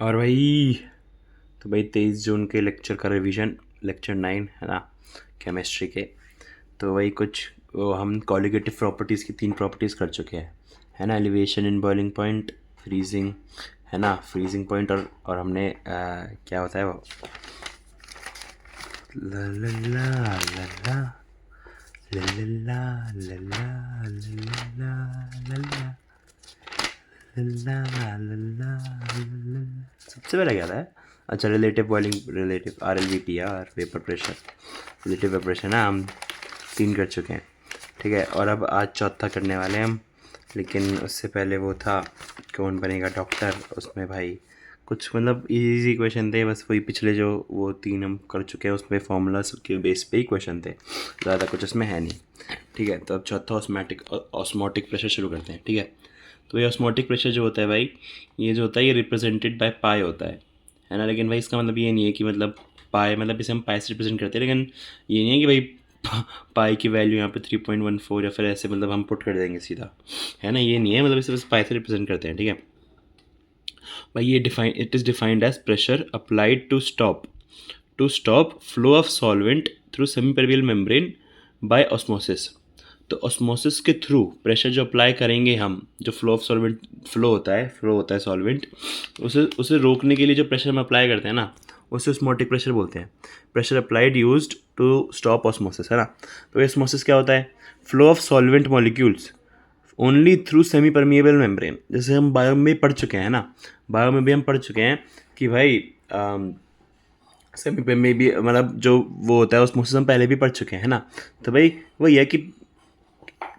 और भाई, तो भाई 23 जून के लेक्चर का रिवीजन, लेक्चर 9 है ना, केमिस्ट्री के। तो वही कुछ वो हम कॉलिगेटिव प्रॉपर्टीज़ की 3 प्रॉपर्टीज़ कर चुके हैं, है ना। Elevation in boiling point, freezing, है ना, फ्रीजिंग पॉइंट, और हमने क्या होता है वो, ला ला ला ला ला ला ला ला ला ला ला ला ला ला ला, सबसे पहले क्या था। अच्छा, रिलेटिव बॉइलिंग, रिलेटिव RLVP यार, vapour pressure, relative vapour pressure ना, हम 3 कर चुके हैं, ठीक है। और अब आज चौथा करने वाले हैं हम, लेकिन उससे पहले वो था कौन बनेगा डॉक्टर। उसमें भाई कुछ मतलब इजी क्वेश्चन थे, बस वही पिछले जो वो 3 हम कर चुके हैं, उसमें फार्मूलाज के बेस पे ही क्वेश्चन थे, ज़्यादा कुछ उसमें है नहीं, ठीक है। तो अब चौथा ऑस्मोटिक प्रेशर शुरू करते हैं, ठीक है। तो ये ऑस्मोटिक प्रेशर जो होता है भाई, ये जो होता है ये रिप्रेजेंटेड बाय पाई होता है ना। लेकिन भाई इसका मतलब ये नहीं है कि मतलब पाई, मतलब इसे हम पाई से रिप्रेजेंट करते हैं, लेकिन ये नहीं है कि भाई पाई की वैल्यू यहाँ पे 3.14 या फिर ऐसे मतलब हम पुट कर देंगे सीधा, है ना। ये नहीं है, मतलब इसे बस पाई से रिप्रेजेंट करते हैं, ठीक है भाई। ये it is defined as pressure applied to stop flow of solvent through semi permeable membrane by osmosis. तो ऑस्मोसिस के थ्रू प्रेशर जो अप्लाई करेंगे हम, जो फ्लो होता है सॉल्वेंट, उसे उसे रोकने के लिए जो प्रेशर हम अप्लाई करते हैं ना, उसे ऑस्मोटिक प्रेशर बोलते हैं। Pressure applied used to stop osmosis, है ना। तो ऑस्मोसिस क्या होता है, flow of solvent molecules only through semi permeable membrane. जैसे हम बायो में पढ़ चुके हैं ना, बायो में भी हम पढ़ चुके हैं कि भाई सेमी पे में भी मतलब जो वो होता है ऑस्मोसिस हम पहले भी पढ़ चुके हैं, है ना। तो भाई वही है कि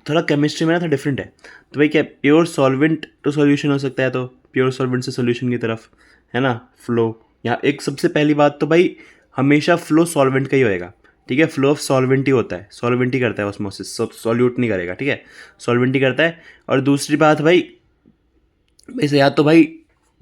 थोड़ा केमिस्ट्री में ना थोड़ा डिफरेंट है। तो भाई क्या प्योर सॉल्वेंट टू सॉल्यूशन हो सकता है, तो प्योर सॉल्वेंट से सॉल्यूशन की तरफ, है ना, फ्लो। यहाँ एक सबसे पहली बात तो भाई हमेशा फ्लो सॉल्वेंट का ही होएगा, ठीक है। फ्लो ऑफ सॉल्वेंट ही होता है, सॉल्वेंट ही करता है ऑस्मोसिस, सॉल्यूट नहीं करेगा, ठीक है, सॉल्वेंट ही करता है। और दूसरी बात भाई, वैसे या तो भाई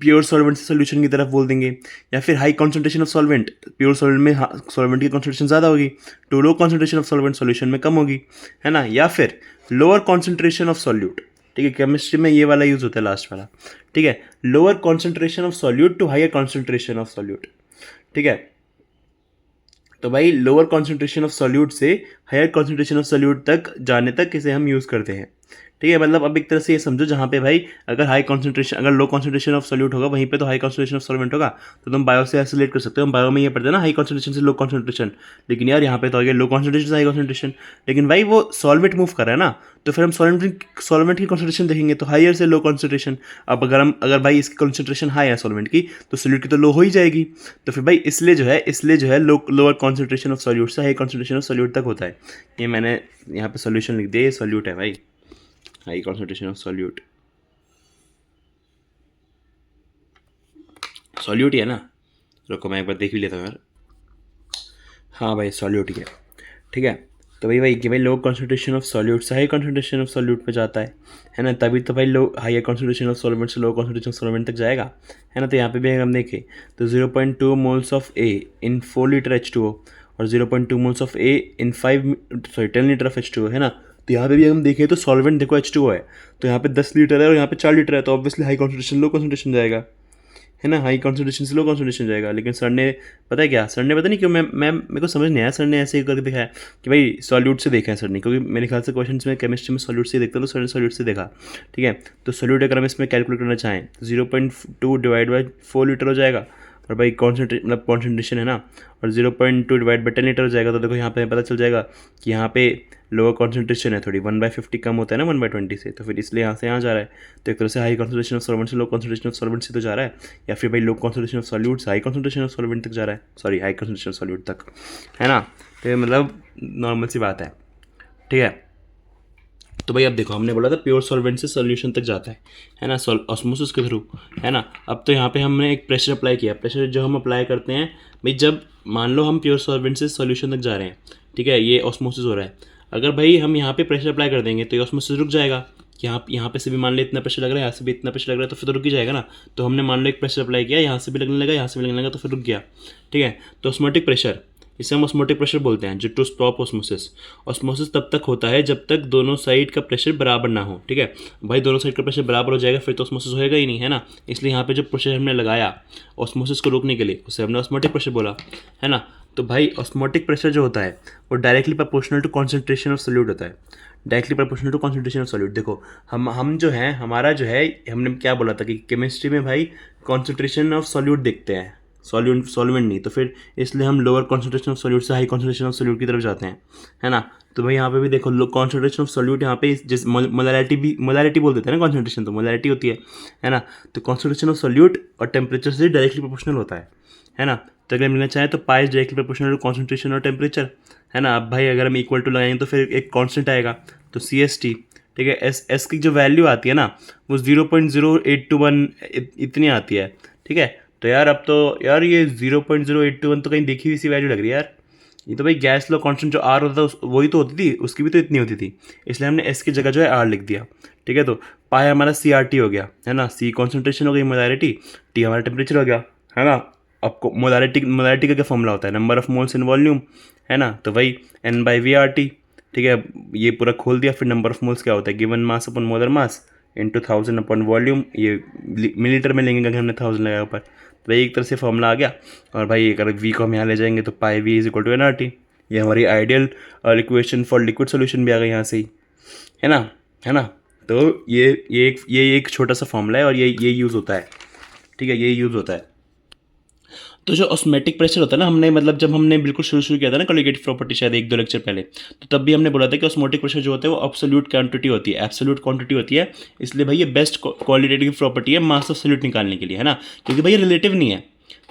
प्योर सॉल्वेंट से सोल्यूशन की तरफ बोल देंगे, या फिर high concentration of solvent, pure solvent में सॉल्वेंट की कॉन्सेंट्रेशन ज़्यादा होगी, to low concentration of solvent solution में कम होगी, है ना। या फिर लोअर कॉन्सेंट्रेशन ऑफ सॉल्यूट, ठीक है, केमिस्ट्री में ये वाला यूज़ होता है लास्ट वाला, ठीक है। Lower concentration of solute to higher concentration of solute, ठीक है। तो भाई लोअर कॉन्सेंट्रेशन ऑफ सॉल्यूट से हायर कॉन्सेंट्रेशन ऑफ सॉल्यूट तक जाने तक इसे हम यूज़ करते हैं, ठीक है। मतलब अब एक तरह से ये समझो, जहाँ पे भाई अगर लो कॉन्सेंट्रेशन ऑफ सॉल्यूट होगा वहीं पे तो हाई कॉन्सेंट्रेशन ऑफ सॉल्वेंट होगा, तो तुम बायो से आइसोलेट कर सकते हो। हम बायो में ये पढ़ते हैं ना, हाई कॉन्सेंट्रेशन से लो कॉन्सेंट्रेशन, लेकिन यार यहाँ पे तो आ गया लो कॉन्सेंट्रेशन से हाई कॉन्सेंट्रेशन, लेकिन भाई वो सॉल्वेंट मूव कर रहा है ना, तो फिर हम सॉल्वेंट की कॉन्सेंट्रेशन देखेंगे तो हायर से लो कॉन्सेंट्रेशन। अब अगर भाई इसकी कॉन्सेंट्रेशन हाई है सॉल्वेंट की, तो सॉल्यूट की तो लो हो ही जाएगी। तो फिर भाई इसलिए जो है लोअर कॉन्सेंट्रेशन ऑफ सॉल्यूट से हाई कॉन्सेंट्रेशन ऑफ सॉल्यूट तक होता है। ये मैंने यहाँ पे सॉल्यूशन लिख दिया, ये सॉल्यूट है भाई, high concentration of solute, solute ही है ना। रुको मैं एक बार देख भी लेता हूँ यार, हाँ भाई सॉल्यूट ही है, ठीक है। तो भाई कि भाई लो कॉन्सेंट्रेशन ऑफ सॉल्यूट से हाई कॉन्सेंट्रेशन ऑफ सॉल्यूट पे जाता है ना, तभी तो भाई low higher concentration of solvent से लो कॉन्सेंट्रेशन ऑफ सॉल्वेंट तक जाएगा, है ना। तो यहाँ पे भी अगर हम देखें तो 0.2 moles of A in 4 litre H2O और 0.2 moles of A in 10 litre of H2O, है ना। तो यहाँ पे भी हम देखें तो सॉल्वेंट देखो H2O है, तो यहाँ पे 10 लीटर है और यहाँ पे 4 लीटर है, तो obviously high concentration low concentration जाएगा, है ना, हाई कॉन्सेंट्रेशन से लो कॉन्सेंट्रेशन जाएगा। लेकिन सर ने पता है क्या, सर ने पता नहीं क्यों, मैं मेरे को समझ नहीं आया, सर ने ऐसे ही करके दिखाया कि भाई सॉल्यूट से देखा है सर ने, क्योंकि मेरे ख्याल से क्वेश्चन में केमिस्ट्री में सॉल्यूट से देखते हैं, तो सर ने सॉल्यूट से देखा, ठीक है। तो सॉल्यूट अगर हम इसमें कैलकुलेट करना चाहें तो 0.2 डिवाइड बाई 4 लीटर हो जाएगा, और भाई कॉन्सेंट्रेशन है ना, और 0.2 डिवाइड बाई 10 लीटर हो जाएगा। तो देखो यहाँ पे पता चल जाएगा कि यहाँ पे लोअर कॉन्सेंट्रेशन है थोड़ी, 1/50 कम होता है ना 1/20 से, तो फिर इसलिए यहाँ से यहाँ जा रहा है। तो एक तरह से हाई कॉन्सेंट्रेशन ऑफ सॉल्वेंट से लो कॉन्सेंट्रेशन ऑफ सॉल्वेंट से तो जा रहा है, या फिर भाई लो कॉन्सेंट्रेशन ऑफ सॉल्यूट से हाई कॉन्सेंट्रेशन ऑफ सॉल्वेंट तक जा रहा है, sorry high concentration of solute तक, है ना। तो ये मतलब नॉर्मल सी बात है, ठीक है। तो भाई अब देखो, हमने बोला था प्योर सॉल्वेंट से सॉल्यूशन तक जाता है ना, ऑस्मोसिस के थ्रू, है ना। अब तो यहाँ पे हमने एक प्रेशर अप्लाई किया, प्रेशर जो हम अप्लाई करते हैं भाई, जब मान लो हम प्योर सॉल्वेंट से सॉल्यूशन तक जा रहे हैं, ठीक है, ये ऑस्मोसिस हो रहा है। अगर भाई हम यहाँ पे प्रेशर अप्लाई कर देंगे तो ये ऑस्मोसिस रुक जाएगा। यहाँ पे से भी मान लो इतना प्रेशर लग रहा है, यहाँ से भी इतना प्रेशर लग रहा है, तो फिर तो रुक ही जाएगा ना। तो हमने मान लो एक प्रेशर अप्लाई किया, यहाँ से भी लगने लगा, यहाँ से भी लगने लगा, तो फिर रुक गया, ठीक है। तो ऑस्मोटिक प्रेशर इसे हम ऑस्मोटिक प्रेशर बोलते हैं, जो टू स्टॉप ऑस्मोसिस। ऑस्मोसिस तब तक होता है जब तक दोनों साइड का प्रेशर बराबर ना हो, ठीक है भाई। दोनों साइड का प्रेशर बराबर हो जाएगा फिर तो ऑस्मोसिस होएगा ही नहीं, है ना। इसलिए यहाँ पे जो प्रेशर हमने लगाया ऑस्मोसिस को रोकने के लिए, उसे हमने ऑस्मोटिक प्रेशर बोला, है ना। तो भाई ऑस्मोटिक प्रेशर जो होता है वो directly proportional to concentration of solute होता है, directly proportional to concentration of solute. देखो हम जो हैं, हमारा जो है, हमने क्या बोला था कि केमिस्ट्री में भाई कॉन्सेंट्रेशन ऑफ सोल्यूट देखते हैं, सॉल्वेंट नहीं। तो फिर इसलिए हम लोअर कॉन्सेंट्रेशन ऑफ सोल्यूट से हाई कॉन्सेंट्रेशन ऑफ सोल्यूट की तरफ जाते हैं, है ना। तो भाई यहाँ पे भी देखो कॉन्सेंट्रेशन ऑफ सोल्यूट यहाँ पे जिस मोलैरिटी बोल देते हैं ना, कॉन्सेंट्रेशन तो मोलैरिटी होती है ना। तो कॉन्सेंट्रेशन ऑफ सोल्यूट और टेम्परेचर से डायरेक्टली प्रोपोर्शनल होता है ना। तो अगर हम लिखना चाहें तो पाई डायरेक्टली प्रोपोर्शनल टू कॉन्सेंट्रेशन और टेम्परेचर, है ना। अब भाई अगर हम इक्वल टू लगाएंगे तो फिर एक कांस्टेंट आएगा, तो CST, ठीक है। एस की जो वैल्यू आती है ना वो 0.0821 इतनी आती है, ठीक है। तो यार अब तो यार ये 0.0821 तो कहीं देखी हुई सी वैल्यू लग रही है यार। ये तो भाई गैस लो कांस्टेंट जो R होता था वही तो होती थी, उसकी भी तो इतनी होती थी, इसलिए हमने S की जगह जो है R लिख दिया, ठीक है। तो पाई हमारा CRT हो गया, है ना। C कॉन्सेंट्रेशन हो गई, मोलैरिटी, T हमारा टेम्परेचर हो गया, है ना। आपको मोलैरिटी का क्या फॉर्मूला होता है, number of moles in volume, है ना। तो वही N/VRT, ठीक है। ये पूरा खोल दिया, फिर नंबर ऑफ मोल्स क्या होता है, गिवन मास अपन मोलर मास इंटू 1000 अपन वॉल्यूम, ये मिलीलीटर में लेंगे अगर हमने 1000 लगाया ऊपर, तो भाई एक तरह से फॉर्मूला आ गया। और भाई अगर वी को हम यहाँ ले जाएंगे तो pi V is equal to NRT, ये हमारी ideal equation for liquid solution भी आ गई यहाँ से ही, है ना। तो ये एक छोटा सा फॉर्मूला है और ये यूज़ होता है, ठीक है, ये यूज़ होता है। तो जो ऑस्मेटिक प्रेशर होता है ना, हमने मतलब जब हमने बिल्कुल शुरू किया था ना कोलिगेटिव प्रॉपर्टी, शायद 1-2 लेक्चर पहले, तो तब भी हमने बोला था कि ऑस्मोटिक प्रेशर जो होता है वो एब्सोल्यूट क्वांटिटी होती है, एब्सोल्यूट क्वांटिटी होती है। इसलिए भाई ये बेस्ट क्वालिटेटिव प्रॉपर्टी है मास ऑफ सोल्यूट निकालने के लिए, है ना। क्योंकि भाई ये रिलेटिव नहीं है,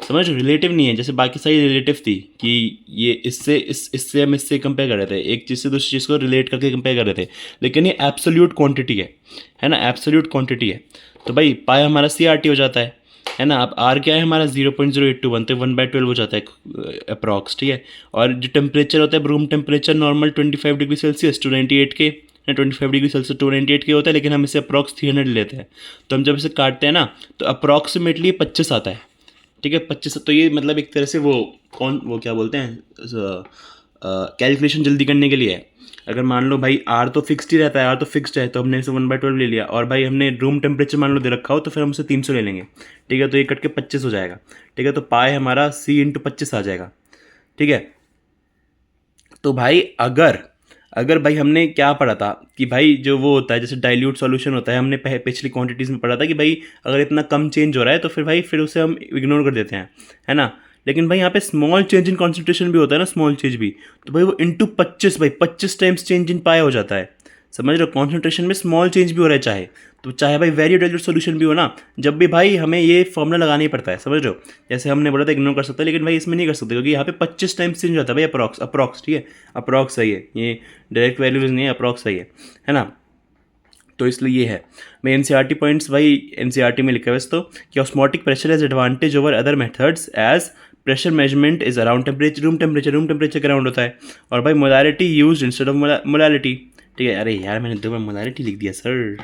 समझ, रिलेटिव नहीं है। जैसे बाकी सारी रिलेटिव थी कि ये इससे हम इससे कंपेयर कर रहे थे, एक चीज़ से दूसरी चीज़ को रिलेट करके कंपेयर कर रहे थे, लेकिन ये एब्सोल्यूट क्वांटिटी है ना, एब्सोल्यूट क्वांटिटी है। तो भाई पाई हमारा CRT हो जाता है ना। अब R क्या है हमारा 0.0821, तो 1/12 हो जाता है अप्रॉक्स, ठीक है। और जो टेम्परेचर होता है room temperature normal 25 degree Celsius 298 के, 25 डिग्री सेल्सियस 298 के होता है, लेकिन हम इसे अप्रॉक्स 300 लेते हैं। तो हम जब इसे काटते हैं ना तो अप्रॉक्सीमेटली 25 आता है, ठीक है, 25। तो ये मतलब एक तरह से वो क्या बोलते हैं, कैलकुलेशन जल्दी करने के लिए है। अगर मान लो भाई R तो फिक्स्ड ही रहता है, R तो फिक्स्ड है, तो हमने इसे 1/12 ले लिया, और भाई हमने रूम टेम्परेचर मान लो दे रखा हो तो फिर हम उसे 300 ले लेंगे, ठीक है। तो ये कट के 25 हो जाएगा, ठीक है। तो पाई हमारा C × 25 आ जाएगा, ठीक है। तो भाई अगर भाई हमने क्या पढ़ा था कि भाई जो वो होता है जैसे डाइल्यूट सॉल्यूशन होता है, हमने पिछली क्वांटिटीज़ में पढ़ा था कि भाई अगर इतना कम चेंज हो रहा है तो फिर उसे हम इग्नोर कर देते हैं, है ना। लेकिन भाई यहाँ पे स्मॉल चेंज इन कॉन्सेंट्रेशन भी होता है ना, स्मॉल चेंज भी, तो भाई वो इंटू 25, भाई 25 टाइम्स चेंज इन पाई हो जाता है, समझ रहे हो। कॉन्सेंट्रेशन में स्मॉल चेंज भी हो रहा है, चाहे भाई वेरी डाइल्यूट सोल्यूशन भी हो ना, जब भी भाई हमें ये फॉर्मूला लगाना ही पड़ता है, समझ रहे हो। जैसे हमने बोला था इग्नोर कर सकते हैं, लेकिन भाई इसमें नहीं कर सकते क्योंकि यहाँ पे 25 टाइम्स चेंज होता है भाई, अप्रॉक्स, ठीक है, अप्रॉक्स सही है, ये डायरेक्ट वैल्यूज नहीं है, अप्रॉक्स सही है ना। तो इसलिए ये है भाई NCERT पॉइंट्स, भाई NCERT में लिखा है वैसे तो कि osmotic pressure is advantage over other methods as pressure measurement is around temperature, room temperature के अराउंड होता है। और भाई molarity used instead of molality, ठीक है। अरे यार मैंने 2 बार मोलैरिटी लिख दिया सर,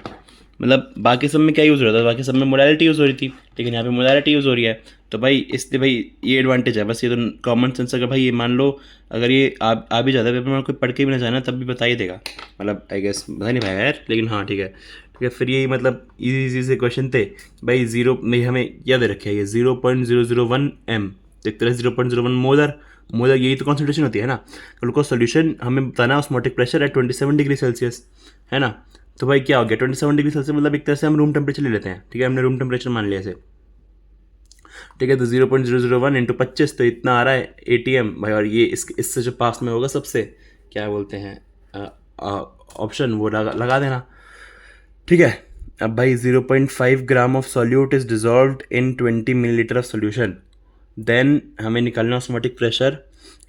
मतलब बाकी सब में क्या यूज़ हो रहा था, बाकी सब में मोलैलिटी यूज़ हो रही थी, लेकिन यहाँ पे मोलैलिटी यूज़ हो रही है। तो भाई इसलिए भाई ये एडवांटेज है, बस ये तो कॉमन सेंस। अगर भाई ये मान लो अगर ये आ भी जाता है पेपर में, कोई पढ़ के भी ना जाना तब भी बता ही देगा, मतलब आई गेस बता नहीं पाएगा यार, लेकिन हाँ ठीक है। फिर यही मतलब इजी से क्वेश्चन थे भाई। नहीं हमें याद रखे ये 0.001 m, एक तरह 0.01 मोलर यही तो कॉन्सेंट्रेशन होती है ना। ग्लूकोज सोल्यूशन हमें बताना osmotic pressure eight 27 degree Celsius, है ना। तो भाई क्या हो गया 27 डिग्री सेल्सियस, मतलब एक तरह से हम रूम टेम्परेचर ले लेते हैं, ठीक है, हमने रूम टेम्परेचर मान लिया इसे, ठीक है। तो 0.001 × 25 तो इतना आ रहा है ATM भाई। और ये इससे जो पास में होगा सबसे क्या बोलते हैं ऑप्शन, वो लगा देना, ठीक है। अब भाई 0.5 gram of solute is dissolved in 20 millilitre of solution, then हमें निकालना ऑस्मोटिक प्रेशर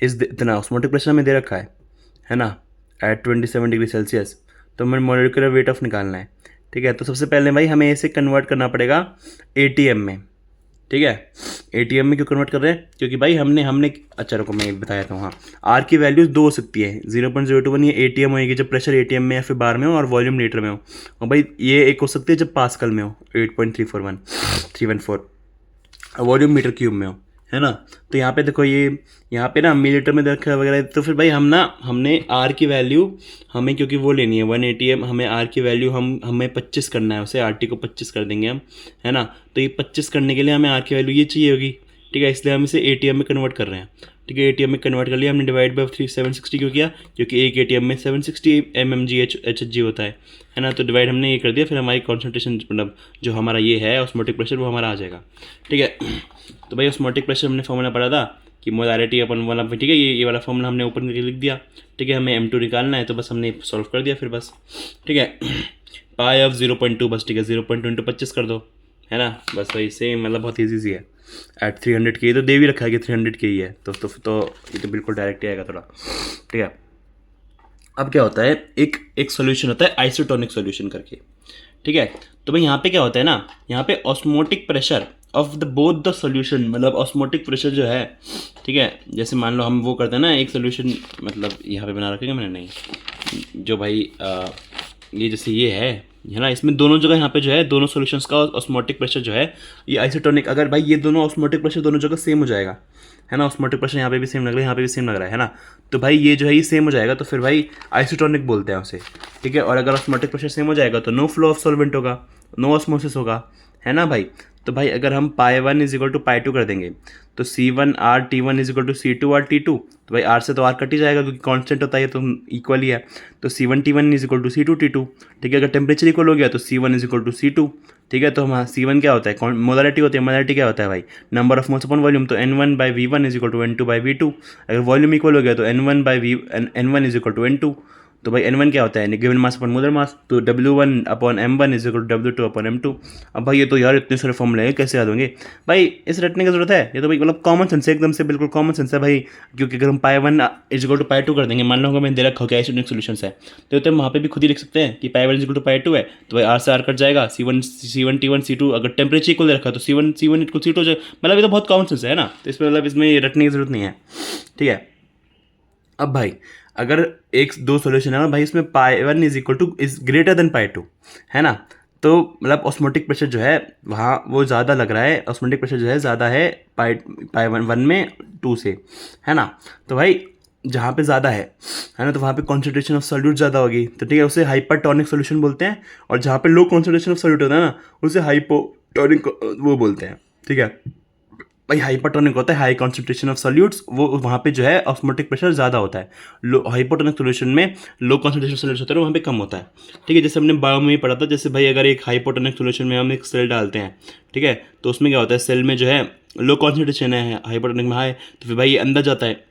इतना ऑस्मोटिक प्रेशर हमें दे रखा है ना, एट 27 डिग्री सेल्सियस। तो हमें मोलिकुलर वेट ऑफ निकालना है, ठीक है। तो सबसे पहले भाई हमें इसे कन्वर्ट करना पड़ेगा ATM में, ठीक है। ATM में क्यों कन्वर्ट कर रहे हैं, क्योंकि भाई हमने अच्छा रुको मैं बताया था, हाँ R की वैल्यूज 2 हो सकती है, 0.021 ये ATM होएगी जब प्रेशर ATM में या फिर बार में हो और वॉल्यूम लीटर में हो, और भाई ये एक हो सकती है जब पास्कल में हो 8.314 और वॉल्यूम मीटर क्यूब में हो, है ना। तो यहाँ पे देखो ये यहाँ पे ना मिलीलीटर में रखा वगैरह, तो फिर भाई हमने आर की वैल्यू हमें क्योंकि वो लेनी है 180 है, हमें आर की वैल्यू हमें 25 करना है उसे, आर टी को 25 कर देंगे हम, है ना। तो ये 25 करने के लिए हमें आर की वैल्यू ये चाहिए होगी, ठीक है, इसलिए हम इसे एटीएम में कन्वर्ट कर रहे हैं, ठीक है। एटीएम में कन्वर्ट कर लिया हमने, डिवाइड बाई 760 क्यों किया, क्योंकि एक एटीएम में 760 mmgh होता है ना। तो डिवाइड हमने ये कर दिया, फिर हमारी कॉन्सेंट्रेशन मतलब जो हमारा ये है ऑस्मोटिक प्रेशर वो हमारा आ जाएगा, ठीक है। तो भाई ऑस्मोटिक प्रेशर हमने फॉर्मूला पढ़ा था कि मोलारिटी अपन वाला, ठीक है, ये वाला फॉर्मूला हमने ओपन करके लिख दिया, ठीक है। हमें M2 निकालना है तो बस हमने सॉल्व कर दिया फिर बस, ठीक है। पाई ऑफ 0.2 बस, ठीक है, 0.2 इंटू 25 कर दो, है ना। बस भाई सेम, मतलब बहुत ईजी सी है। एट 300 के, तो दे भी रखा है कि 300 के ही है, तो ये तो बिल्कुल डायरेक्ट ही आएगा थोड़ा, ठीक है। अब क्या होता है, एक सोल्यूशन होता है आइसोटोनिक सोल्यूशन करके, ठीक है। तो भाई यहाँ पे क्या होता है ना, यहाँ पे osmotic pressure of the both the solution, मतलब ऑस्मोटिक प्रेशर जो है, ठीक है, जैसे मान लो हम वो करते हैं ना एक सोल्यूशन, मतलब यहाँ पे बना रखेंगे मैंने, नहीं जो भाई ये जैसे ये है ना, इसमें दोनों जगह यहाँ पे जो है दोनों सॉल्यूशंस का ऑस्मोटिक प्रेशर जो है ये आइसोटोनिक, अगर भाई ये दोनों ऑस्मोटिक प्रेशर दोनों जगह सेम हो जाएगा, है ना, ऑस्मोटिक प्रेशर यहाँ पे भी सेम लग रहा है, यहाँ पे भी सेम लग रहा है ना, तो भाई ये जो है ये सेम हो जाएगा, तो फिर भाई आइसोटोनिक बोलते हैं उसे, ठीक है। और अगर ऑस्मोटिक प्रेशर सेम हो जाएगा तो नो फ्लो ऑफ सॉल्वेंट होगा, नो ऑस्मोसिस होगा, है ना भाई। तो भाई अगर हम पाई 1 इज इक्वल टू पाई 2 कर देंगे तो C1R_T1 is equal to C2R_T2, तो भाई आर से तो आर कट ही जाएगा क्योंकि कांस्टेंट होता है तो इक्वल ही है, तो C1T1 is equal to C2T2, ठीक है। अगर टेम्परेचर इक्वल हो गया तो C1 is equal to C2, ठीक है। तो हम C1 क्या होता है, मोलारिटी होती है, मोलारिटी क्या होता है भाई, number of moles upon volume, तो N1/V1 is equal to N2/V2, अगर वॉल्यूम इक्वल हो गया तो N1 is equal to N2, तो भाई N1 क्या होता है, given mass upon molar mass, तो W1/M1 is equal to W2/M2। अब भाई ये तो यार इतने सारे फॉर्मूले हैं कैसे याद होंगे भाई, इस रटने की जरूरत है, ये तो भाई मतलब कॉमन सेंस है एकदम से, बिल्कुल कॉमन सेंस है भाई। क्योंकि अगर हम पाई 1 इज इक्वल टू पाई 2 कर देंगे, मान लो हमें दे रखा हो क्या आइसोटोनिक सॉल्यूशंस है, तो वहाँ पे भी खुद ही लिख सकते हैं कि पाई 1 इज इक्वल टू पाई 2 है, तो भाई आर से आर कट जाएगा, C1T1 C2, अगर टेम्परेचर इक्वल दे रखा है तो C1 इक्वल C2 हो जाएगा, मतलब ये तो बहुत कॉमन सेंस है ना, तो इसमें मतलब इसमें रटने की जरूरत नहीं है, ठीक है। अब भाई अगर एक दो सॉल्यूशन है ना भाई, इसमें pi 1 is equal to is greater than pi 2, है ना, तो मतलब ऑस्मोटिक प्रेशर जो है वहाँ वो ज़्यादा लग रहा है, ऑस्मोटिक प्रेशर जो है ज़्यादा है पाई 1 में 2 से, है ना। तो भाई जहाँ पे ज़्यादा है ना, तो वहाँ पे कॉन्सेंट्रेशन ऑफ सॉल्यूट ज़्यादा होगी, तो ठीक है, उसे हाइपरटोनिक सॉल्यूशन बोलते हैं। और जहाँ पे लो कॉन्सेंट्रेशन ऑफ सॉल्यूट होता है ना, उसे हाइपोटोनिक वो बोलते हैं, ठीक है। भाई हाइपरटोनिक होता है हाई कॉन्सेंट्रेशन ऑफ सॉल्यूट्स, वो वहाँ पे जो है ऑस्मोटिक प्रेशर ज़्यादा होता है, लो हाइपोटोनिक सोल्यूशन में लो कॉन्सेंट्रेशन सॉल्यूट्स होते हैं वहाँ पे कम होता है, ठीक है। जैसे हमने बायो में ही पढ़ा था, जैसे भाई अगर एक हाइपोटोनिक सोल्यूशन में हम एक सेल डालते हैं, ठीक है, तो उसमें क्या होता है, सेल में जो है लो कॉन्सेंट्रेशन है, हाइपोटोनिक में हाई, तो फिर भाई ये अंदर जाता है,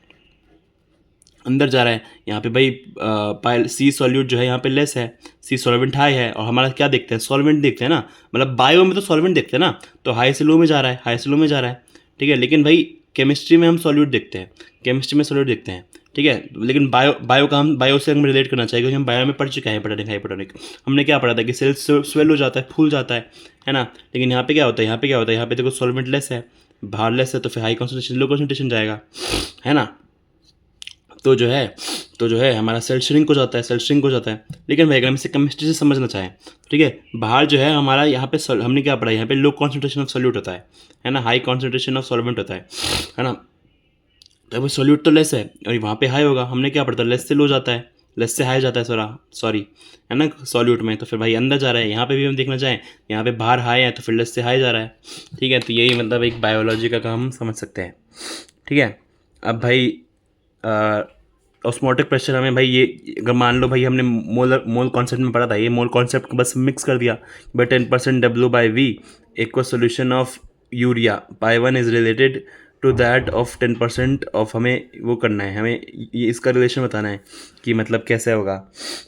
अंदर जा रहा है, यहाँ पे भाई पाइल सी सॉल्यूट जो है यहाँ पे लेस है, सी सॉल्वेंट हाई है, और हमारा क्या देखते हैं, सॉल्वेंट देखते हैं ना, मतलब बायो में तो सॉल्वेंट देखते हैं ना, तो हाई से लो में जा रहा है, हाई से लो में जा रहा है, ठीक है। लेकिन भाई केमिस्ट्री में हम सॉल्यूट देखते हैं, केमिस्ट्री में सॉल्यूट देखते हैं, ठीक है। लेकिन बायो का हम बायो से हमें रिलेट करना चाहिए, क्योंकि हम बायो में पढ़ चुके हैं हाइपोटोनिक, हमने क्या पढ़ा था कि सेल स्वेल हो जाता है, फूल जाता है ना। लेकिन यहाँ पे क्या होता है, यहाँ पे क्या होता है, यहाँ पे देखो सॉल्वेंट लेस है, बाहर लेस है, तो फिर हाई कॉन्सेंट्रेशन लो कॉन्सेंट्रेशन जाएगा, है ना। तो जो है हमारा सेल श्रिंक हो जाता है, सेल श्रिंक हो जाता है। लेकिन भाई अगर हम इसे केमिस्ट्री से समझना चाहें, ठीक है, बाहर जो है हमारा यहाँ पे हमने क्या पढ़ा, यहाँ पे लो कॉन्सेंट्रेशन ऑफ सॉल्यूट होता है ना, हाई कॉन्सेंट्रेशन ऑफ सॉल्वेंट होता है ना। तो वो सॉल्यूट तो लेस है और वहाँ पे हाई होगा, हमने क्या पढ़ता, लेस से लो जाता है, लेस से हाई जाता है, सॉरी है ना, सॉल्यूट में, तो फिर भाई अंदर जा रहा है। यहाँ पे भी हम देखना चाहें, यहाँ पे बाहर हाई है तो फिर लेस से हाई जा रहा है, ठीक है। तो यही मतलब एक बायोलॉजी का काम हम समझ सकते हैं, ठीक है। अब भाई ऑस्मोटिक प्रेशर हमें भाई ये अगर मान लो भाई हमने मोल कॉन्सेप्ट में पढ़ा था, ये मोल कॉन्सेप्ट को बस मिक्स कर दिया, भाई 10% W/V equal solution of urea, pi 1 is related to that of 10% of, हमें वो करना है, हमें ये इसका रिलेशन बताना है कि मतलब कैसे होगा,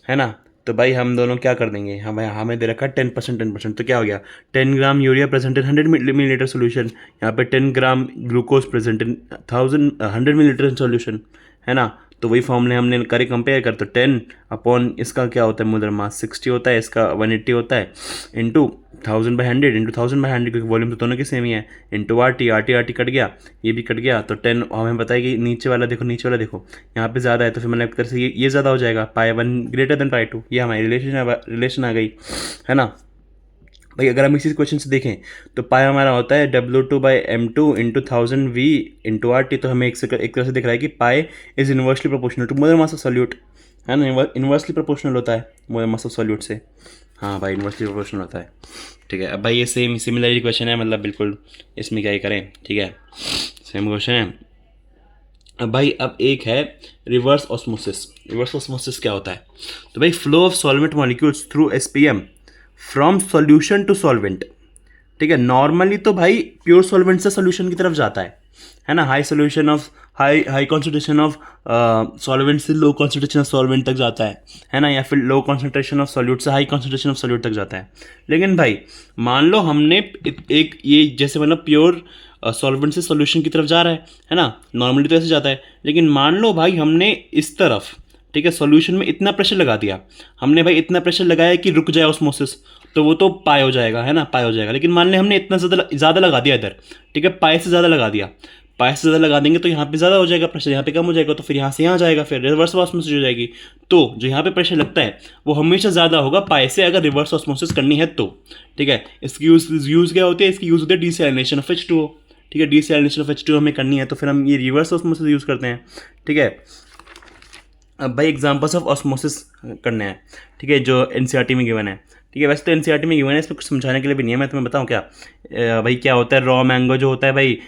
है ना। तो भाई हम दोनों क्या कर देंगे, हमें दे रखा 10%, तो क्या हो गया, 10 gram urea present in 100 millilitre solution, यहाँ पे 10 gram glucose present in 100 millilitre solution, है ना। तो वही फॉर्मूले हमने करे कंपेयर कर, तो 10 अपॉन इसका क्या होता है, मोलर मास 60 होता है, इसका 180 होता है, इंटू 1000/100 इंटू 1000/100, क्योंकि वॉल्यूम तो दोनों की सेम ही है, इंटू RT कट गया, ये भी कट गया, तो 10 हमें पता है कि नीचे वाला देखो यहाँ पे ज़्यादा है, तो फिर मतलब एक तरह से ये ज़्यादा हो जाएगा, पाई 1 ग्रेटर देन पाई 2, ये हमारी रिलेशन आ गई, है ना। भाई अगर हम इसी क्वेश्चन से देखें तो पाई हमारा होता है W2/m2 into 1000V into RT। तो हमें एक तरह से दिख रहा है कि pi is inversely proportional to molar mass of solute, है ना, इन्वर्सली प्रोपोर्शनल होता है मोलर मास ऑफ सॉल्यूट से। हाँ भाई इन्वर्सली प्रोपोर्शनल होता है। ठीक है, अब भाई ये सेम सिमिलरिटी क्वेश्चन है, मतलब बिल्कुल इसमें क्या ही करें। ठीक है, सेम क्वेश्चन है। अब भाई अब एक है रिवर्स ऑस्मोसिस। रिवर्स ऑस्मोसिस क्या होता है? तो भाई flow of solvent molecules through SPM from solution to solvent. ठीक है, नॉर्मली तो भाई प्योर सॉल्वेंट से सॉल्यूशन की तरफ जाता है ना, high solution of high concentration of solvent से लो कॉन्सेंट्रेशन ऑफ सॉल्वेंट तक जाता है ना, या फिर लो कॉन्सेंट्रेशन ऑफ सॉल्यूट से हाई कॉन्सेंट्रेशन ऑफ सॉल्यूट तक जाता है। लेकिन भाई मान लो हमने एक ये जैसे मतलब प्योर सॉल्वेंट से सॉल्यूशन की तरफ जा रहा है ना, नॉर्मली तो ऐसे जाता है। लेकिन मान लो भाई हमने इस तरफ, ठीक है, सॉल्यूशन में इतना प्रेशर लगा दिया हमने, भाई इतना प्रेशर लगाया कि रुक जाए ऑस्मोसिस, तो वो तो पाई हो जाएगा, है ना, पाई हो जाएगा। लेकिन मान लें हमने इतना ज़्यादा लगा दिया इधर, ठीक है, पाई से ज़्यादा लगा दिया, पाई से ज़्यादा लगा देंगे तो यहाँ पे ज़्यादा हो जाएगा प्रेशर, यहाँ पे कम हो जाएगा, तो फिर यहाँ से यहाँ जाएगा, फिर रिवर्स ऑस्मोसिस हो जाएगी। तो जो यहाँ पे प्रेशर लगता है वो हमेशा ज़्यादा होगा पाई से, अगर रिवर्स ऑस्मोसिस करनी है तो। ठीक है, इसकी यूज़ क्या होती है? इसकी यूज़ होती है डीसैलिनेशन ऑफ H2O। ठीक है, डीसैलिनेशन ऑफ H2O हमें करनी है तो फिर हम ये रिवर्स ऑस्मोसिस यूज़ करते हैं। ठीक है, अब भाई एग्जांपल्स ऑफ ऑस्मोसिस करने हैं, ठीक है, जो NCERT में गिवन है। ठीक है, वैसे तो NCERT में गिवन है, इसमें कुछ समझाने के लिए भी नहीं है, मैं तुम्हें बताऊँ क्या। भाई क्या होता है, रॉ मैंगो जो होता है भाई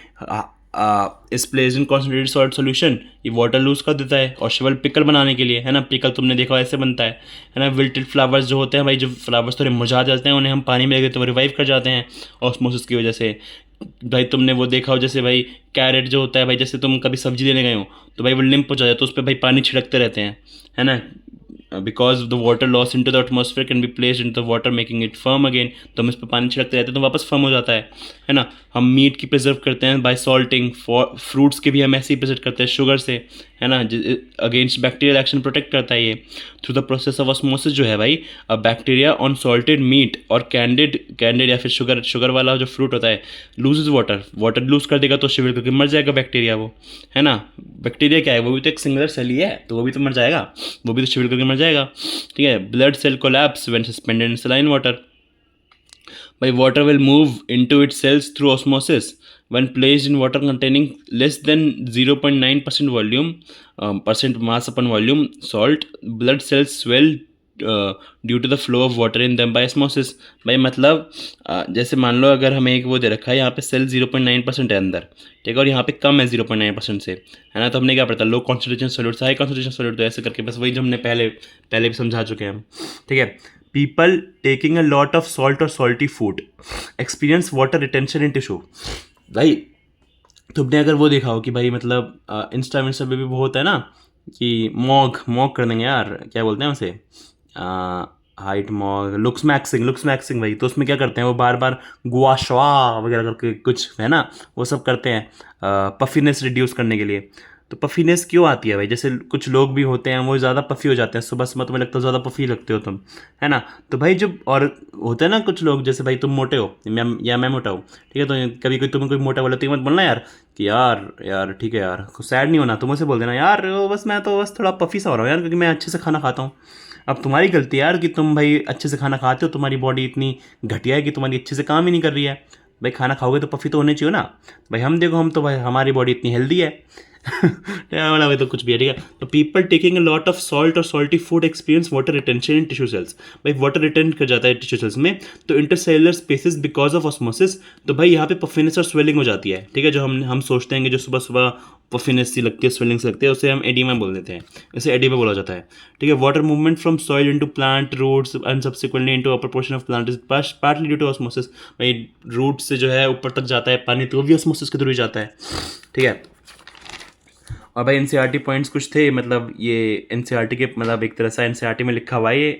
इस place in concentrated salt solution, ये वाटर लूज कर देता है और शिवल पिकल बनाने के लिए, है ना, पिकल तुमने देखा ऐसे बनता है ना। विल्टेड फ्लावर्स जो होते हैं भाई, जो फ्लावर्स थोड़े मुरझा जाते हैं, उन्हें हम पानी में लगे तो वो रिवाइव कर जाते हैं ऑस्मोसिस की वजह से। भाई तुमने वो देखा हो जैसे भाई कैरेट जो होता है भाई, जैसे तुम कभी सब्जी देने गए हो तो भाई वो लिम्प हो जाता है, तो उस पर भाई पानी छिड़कते रहते हैं, है ना, because the water loss in to the atmosphere can be placed in the water making it firm again. तो हम इस पर पानी छिड़कते रहते हैं तो वापस फर्म हो जाता है ना। हम मीट की प्रिजर्व करते हैं बाय सॉल्टिंग, फ्रूट्स के भी हम ऐसे ही प्रिजर्व करते हैं शुगर से, है ना, अगेंस्ट बैक्टीरियल एक्शन प्रोटेक्ट करता है ये। Through the process of osmosis जो है भाई, बैक्टीरिया ऑन सॉल्टेड मीट और कैंडिड या फिर शुगर वाला जो फ्रूट होता है लूजेज वाटर लूज कर देगा तो शिविर करके मर जाएगा बैक्टीरिया वो, है ना। बैक्टीरिया क्या है, वो भी तो एक सिंगुलर सेल ही है, तो वो भी तो मर जाएगा, वो भी तो शिविर करके मर जाएगा। ठीक है, blood cell collapse when suspended in saline water. By water will move into its cells through osmosis. When placed in water containing less than 0.9% volume, percent mass upon volume salt, blood cells swell due to the flow of water in them by osmosis. भाई मतलब जैसे मान लो अगर हमें एक वो दे रखा है, यहाँ पे सेल 0.9% है अंदर, ठीक है, और यहाँ पे कम है 0.9% से, है ना, तो हमने क्या पढ़ता, लो कॉन्सेंट्रेशन सॉल्यूट से हाई कॉन्सेंट्रेशन सॉल्यूट, तो ऐसे करके बस वही जो हमने पहले भी समझा चुके हैं हम। ठीक है, people taking a lot of salt or salty food experience water retention in tissue। भाई तुमने अगर वो देखा हो कि भाई मतलब इंस्टा पे भी वो होता है ना कि मॉग कर देंगे यार, क्या बोलते हैं उसे, हाइट मॉग, लुक्स मैक्सिंग भाई। तो उसमें क्या करते हैं वो बार बार गुआशवा वगैरह करके कुछ, है ना, वो सब करते हैं पफीनेस रिड्यूस करने के लिए। तो पफीनेस क्यों आती है भाई, जैसे कुछ लोग भी होते हैं वो ज़्यादा पफी हो जाते हैं, सुबह सुबह तुम्हें लगता है ज़्यादा पफी लगते हो तुम, है ना। तो भाई जब और होते हैं ना कुछ लोग, जैसे भाई तुम मोटे हो मैं मोटा हूँ, ठीक है, तो कभी कोई तुम्हें कोई मोटा बोला तो मत बोलना यार कि यार ठीक है यार, सैड नहीं होना, तुम उसे बोल देना यार बस मैं तो बस थोड़ा पफी सा हो रहा हूँ यार, क्योंकि मैं अच्छे से खाना खाता हूँ। अब तुम्हारी गलती है यार कि तुम भाई अच्छे से खाना खाते हो, तुम्हारी बॉडी इतनी घटिया है कि तुम्हारी अच्छे से काम ही नहीं कर रही है। भाई खाना खाओगे तो पफी तो होने चाहिए ना। भाई हम देखो, हम तो भाई हमारी बॉडी इतनी हेल्दी है वाला तो कुछ भी है, ठीक है। तो people taking a lot of salt और salty food experience water retention in tissue cells. भाई वाटर रिटेन कर जाता है टिश्यू सेल्स में, तो intercellular spaces because of osmosis. तो भाई यहाँ पे पफिनेस और स्वेलिंग हो जाती है, ठीक है, जो हम सोचते हैं कि जो सुबह सुबह पफिनेस सी लगती है, स्वेलिंग सी लगती है, उसे हम एडिमा बोल देते हैं, इसे एडिमा बोला जाता है। ठीक है, water movement from soil into plant roots and subsequently into upper portion of plant is partly due to osmosis. भाई रूट से जो है ऊपर तक जाता है पानी, तो वो भी ऑस्मोसिस के थ्रू ही जाता है। ठीक है, और भाई NCERT पॉइंट्स कुछ थे, मतलब ये NCERT के मतलब एक तरह से NCERT में लिखा हुआ है ये,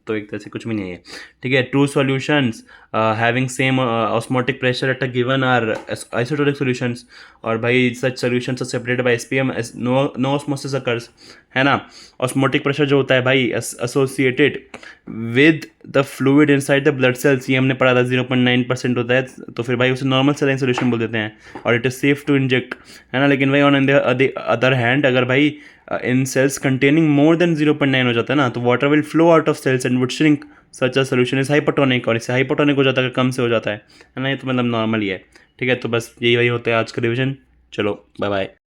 तो एक तरह से कुछ भी नहीं है। ठीक है, true solutions having same osmotic pressure at a given are isotonic solutions, और भाई such solutions are separated by SPM, no osmosis occurs, है ना। ऑस्मोटिक प्रेशर जो होता है भाई associated with the fluid inside the blood cells, ये हमने पढ़ा था 0.9% होता है, तो फिर भाई उसे नॉर्मल सेलाइन सॉल्यूशन बोल देते हैं, और it is safe to inject, है ना। लेकिन भाई ऑन द अदर हैंड अगर भाई in cells containing more than 0.9 हो जाता है ना, तो water will flow out of cells and would shrink such a solution is hypotonic, और इससे हाइपोटोनिक हो जाता है, कम से हो जाता है ना, ये तो मतलब नॉर्मल ही है। ठीक है, तो बस यही वही होता है आज का रिविजन। चलो बाय बाय।